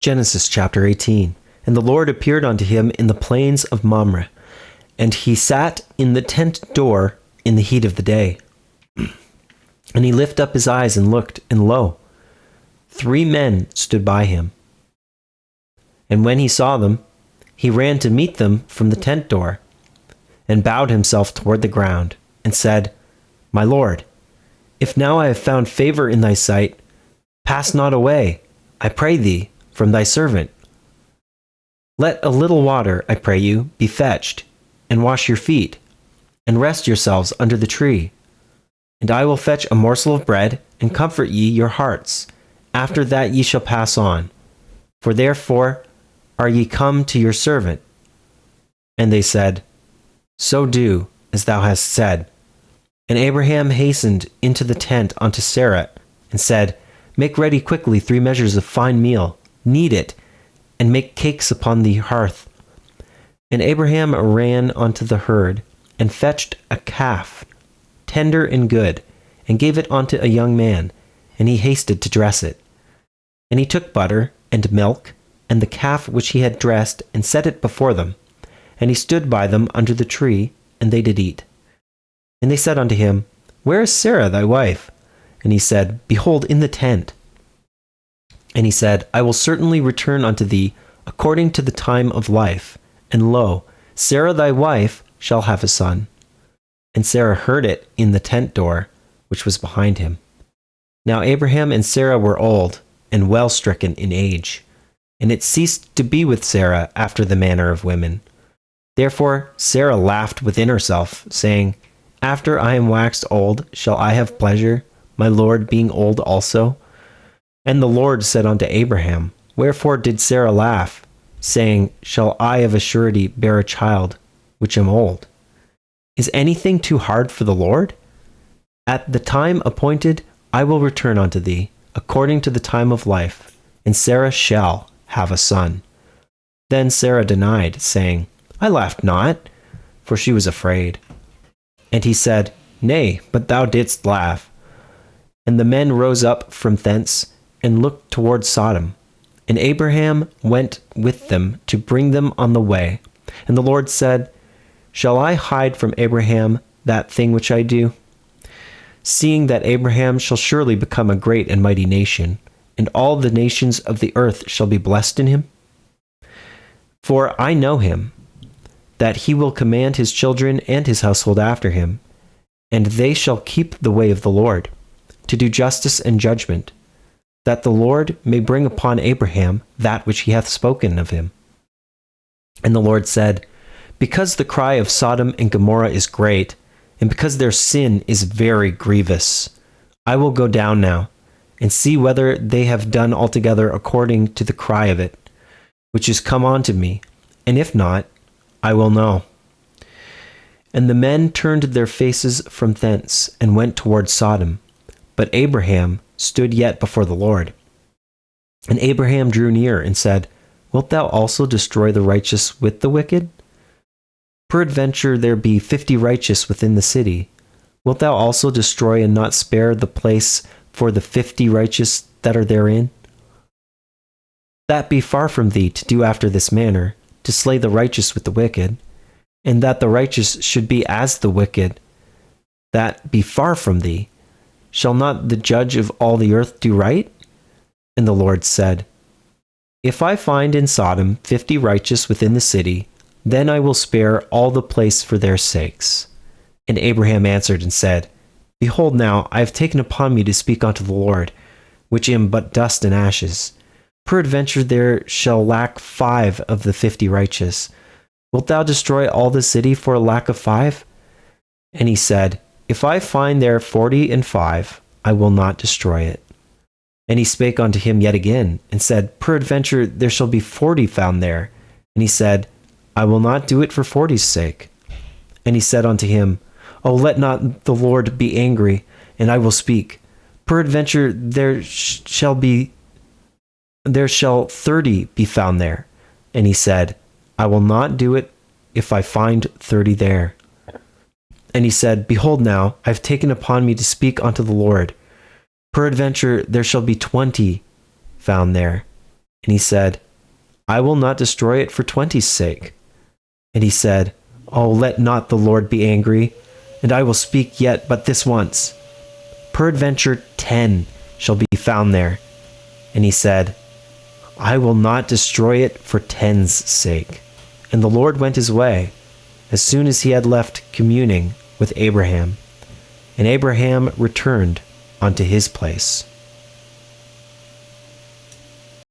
Genesis chapter 18. And the Lord appeared unto him in the plains of Mamre, and he sat in the tent door in the heat of the day. And he lifted up his eyes and looked, and lo, 3 men stood by him. And when he saw them, he ran to meet them from the tent door, and bowed himself toward the ground, and said, My Lord, if now I have found favor in thy sight, pass not away, I pray thee, from thy servant. Let a little water, I pray you, be fetched, and wash your feet, and rest yourselves under the tree. And I will fetch a morsel of bread, and comfort ye your hearts. After that ye shall pass on. For therefore are ye come to your servant. And they said, So do, as thou hast said. And Abraham hastened into the tent unto Sarah, and said, Make ready quickly 3 measures of fine meal, knead it, and make cakes upon the hearth. And Abraham ran unto the herd, and fetched a calf, tender and good, and gave it unto a young man, and he hasted to dress it. And he took butter, and milk, and the calf which he had dressed, and set it before them. And he stood by them under the tree, and they did eat. And they said unto him, Where is Sarah thy wife? And he said, Behold, in the tent. And he said, I will certainly return unto thee according to the time of life. And lo, Sarah thy wife shall have a son. And Sarah heard it in the tent door, which was behind him. Now Abraham and Sarah were old, and well stricken in age. And it ceased to be with Sarah after the manner of women. Therefore Sarah laughed within herself, saying, After I am waxed old, shall I have pleasure, my Lord being old also? And the Lord said unto Abraham, Wherefore did Sarah laugh, saying, Shall I of a surety bear a child, which am old? Is anything too hard for the Lord? At the time appointed I will return unto thee, according to the time of life, and Sarah shall have a son. Then Sarah denied, saying, I laughed not, for she was afraid. And he said, Nay, but thou didst laugh. And the men rose up from thence, and looked toward Sodom. And Abraham went with them to bring them on the way. And the Lord said, Shall I hide from Abraham that thing which I do? Seeing that Abraham shall surely become a great and mighty nation, and all the nations of the earth shall be blessed in him? For I know him, that he will command his children and his household after him, and they shall keep the way of the Lord, to do justice and judgment, that the Lord may bring upon Abraham that which he hath spoken of him. And the Lord said, Because the cry of Sodom and Gomorrah is great, and because their sin is very grievous, I will go down now, and see whether they have done altogether according to the cry of it, which is come unto me, and if not, I will know. And the men turned their faces from thence, and went toward Sodom. But Abraham stood yet before the Lord. And Abraham drew near, and said, Wilt thou also destroy the righteous with the wicked? Peradventure there be 50 righteous within the city. Wilt thou also destroy and not spare the place for the 50 righteous that are therein? That be far from thee to do after this manner, to slay the righteous with the wicked, and that the righteous should be as the wicked. That be far from thee. Shall not the judge of all the earth do right? And the Lord said, If I find in Sodom 50 righteous within the city, then I will spare all the place for their sakes. And Abraham answered and said, Behold now, I have taken upon me to speak unto the Lord, which am but dust and ashes. Peradventure there shall lack 5 of the 50 righteous. Wilt thou destroy all the city for a lack of 5? And he said, If I find there 45, I will not destroy it. And he spake unto him yet again, and said, Peradventure there shall be 40 found there. And he said, I will not do it for 40's sake. And he said unto him, O let not the Lord be angry, and I will speak. Peradventure there shall 30 be found there. And he said, I will not do it if I find 30 there. And he said, Behold now, I have taken upon me to speak unto the Lord. Peradventure there shall be 20 found there. And he said, I will not destroy it for 20's sake. And he said, Oh, let not the Lord be angry, and I will speak yet but this once. Peradventure 10 shall be found there. And he said, I will not destroy it for 10's sake. And the Lord went his way, as soon as he had left communing with Abraham. And Abraham returned unto his place.